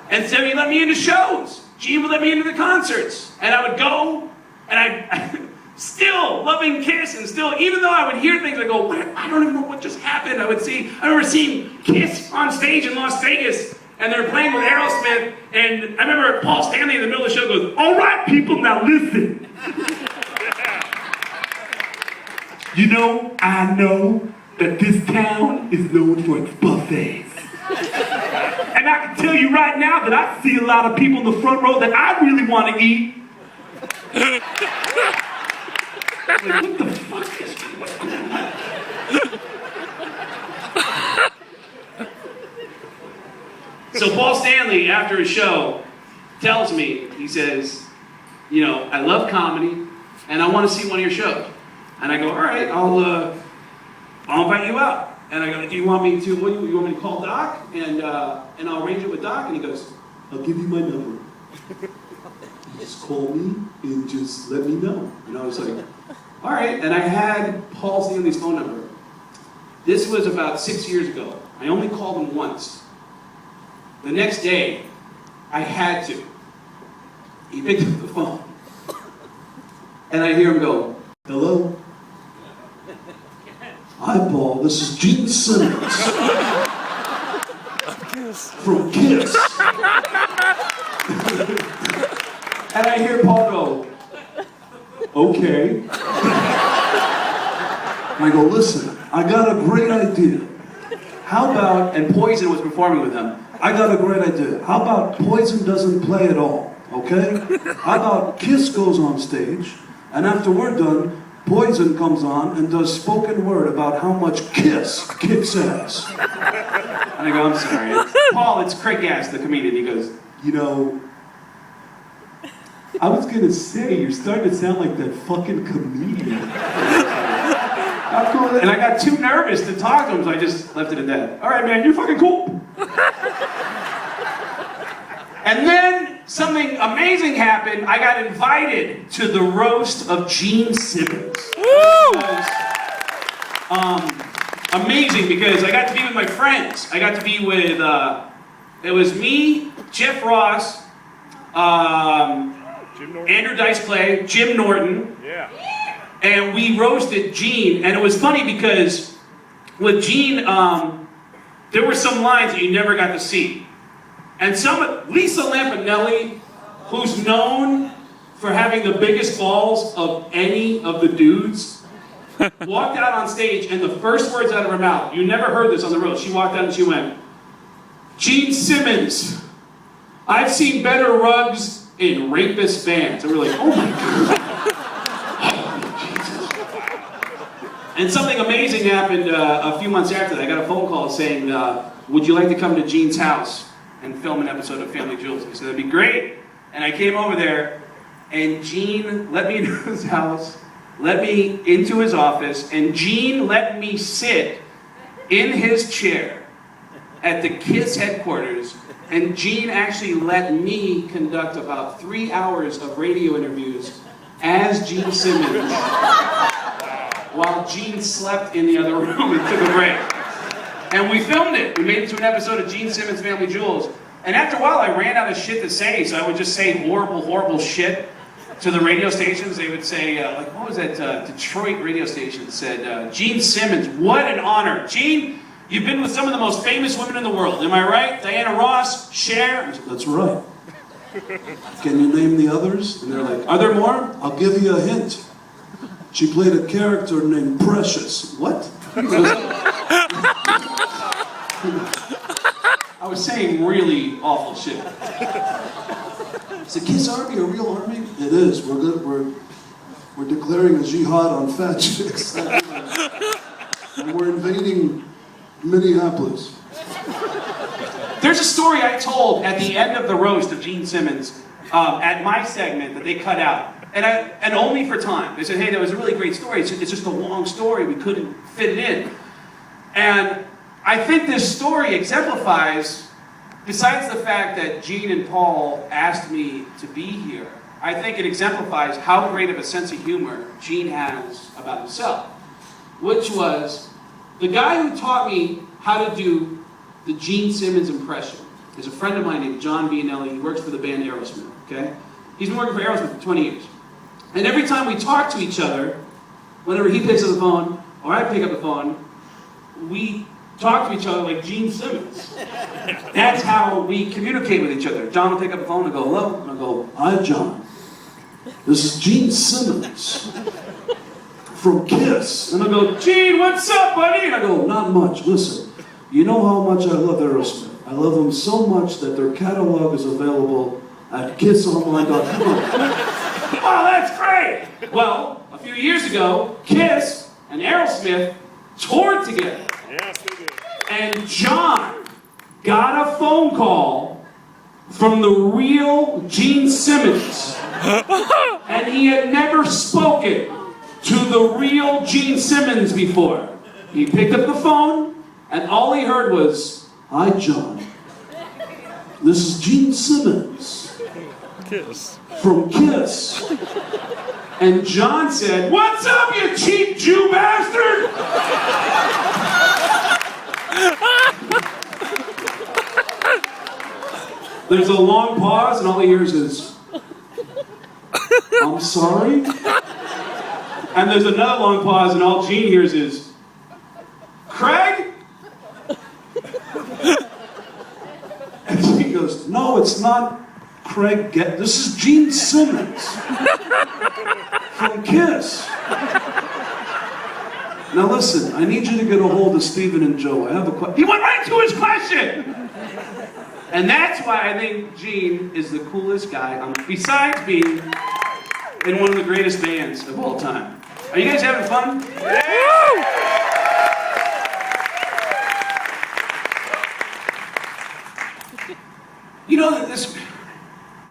And so he let me into shows. Gene would let me into the concerts. And I would go, and I still loving Kiss, and still, even though I would hear things, I go, I don't even know what just happened. I remember seeing Kiss on stage in Las Vegas, and they're playing with Aerosmith, and I remember Paul Stanley in the middle of the show goes, all right, people, now listen. You know, I know that this town is known for its buffets. And I can tell you right now that I see a lot of people in the front row that I really want to eat. Like, what the fuck is what's going on? So Paul Stanley, after his show, tells me, he says, you know, I love comedy, and I want to see one of your shows. And I go, all right, I'll invite you out. And I go, do you want me to, what do you want me to call Doc? And I'll arrange it with Doc. And he goes, I'll give you my number. Just call me and just let me know. And I was like, all right. And I had Paul Stanley's phone number. This was about 6 years ago. I only called him once. The next day, I had to. He picked up the phone. And I hear him go, hello? Hi, Paul. This is Gene Simmons. From Kiss. And I hear Paul go, okay. And I go, listen, I got a great idea. How about, and Poison was performing with him, I got a great idea. How about Poison doesn't play at all, okay? How about Kiss goes on stage, and after we're done, Poison comes on and does spoken word about how much Kiss kicks ass. And I go, I'm sorry. Paul, it's Craig Gass, the comedian. He goes, you know, I was going to say, you're starting to sound like that fucking comedian. How cool. And I got too nervous to talk to him, so I just left it at that. All right, man, you're fucking cool. And then something amazing happened. I got invited to the roast of Gene Simmons. It was amazing because I got to be with my friends. I got to be with, it was me, Jeff Ross, Andrew Dice Clay, Jim Norton. Yeah. And we roasted Gene. And it was funny because with Gene, there were some lines that you never got to see. And Lisa Lampanelli, who's known for having the biggest balls of any of the dudes, walked out on stage, and the first words out of her mouth, you never heard this on the road, she walked out and she went, Gene Simmons, I've seen better rugs in rapist bands. And we're like, oh my God. Oh, Jesus. And something amazing happened a few months after that. I got a phone call saying, would you like to come to Gene's house and film an episode of Family Jewels? I said, that'd be great. And I came over there, and Gene let me into his house, let me into his office, and Gene let me sit in his chair at the KISS headquarters, and Gene actually let me conduct about 3 hours of radio interviews as Gene Simmons, while Gene slept in the other room and took a break. And we filmed it. We made it to an episode of Gene Simmons' Family Jewels. And after a while, I ran out of shit to say, so I would just say horrible, horrible shit to the radio stations. They would say, like, what was that Detroit radio station that said, Gene Simmons, what an honor. Gene, you've been with some of the most famous women in the world. Am I right? Diana Ross, Cher. I said, that's right. Can you name the others? And they're like, are there more? I'll give you a hint. She played a character named Precious. What? I was saying really awful shit. Is the KISS Army a real army? It is. We're good. We're declaring a jihad on fat chicks. And we're invading Minneapolis. There's a story I told at the end of the roast of Gene Simmons at my segment that they cut out. And only for time. They said, hey, that was a really great story. It's just a long story. We couldn't fit it in. And I think this story exemplifies, besides the fact that Gene and Paul asked me to be here, I think it exemplifies how great of a sense of humor Gene has about himself. Which was the guy who taught me how to do the Gene Simmons impression. is a friend of mine named John Bianelli. He works for the band Aerosmith, okay? He's been working for Aerosmith for 20 years. And every time we talk to each other, whenever he picks up the phone, or I pick up the phone, we talk to each other like Gene Simmons. That's how we communicate with each other. John will pick up the phone and go, hello? And I'll go, hi, John. This is Gene Simmons from Kiss. And I'll go, Gene, what's up, buddy? And I go, not much. Listen, you know how much I love Aerosmith. I love them so much that their catalog is available at kissonline.com. Oh, that's great! Well, a few years ago, Kiss and Aerosmith toured together. Yes, they did. And John got a phone call from the real Gene Simmons. And he had never spoken to the real Gene Simmons before. He picked up the phone, and all he heard was, hi, John. This is Gene Simmons. Kiss. From Kiss. And John said, what's up, you cheap Jew bastard? There's a long pause, and all he hears is, I'm sorry? And there's another long pause, and all Gene hears is, Craig? And he goes, no, it's not Craig. This is Gene Simmons from Kiss. Now listen, I need you to get a hold of Stephen and Joe. I have a question. He went right to his question! And that's why I think Gene is the coolest guy, besides being in one of the greatest bands of all time. Are you guys having fun? Yeah. You know that this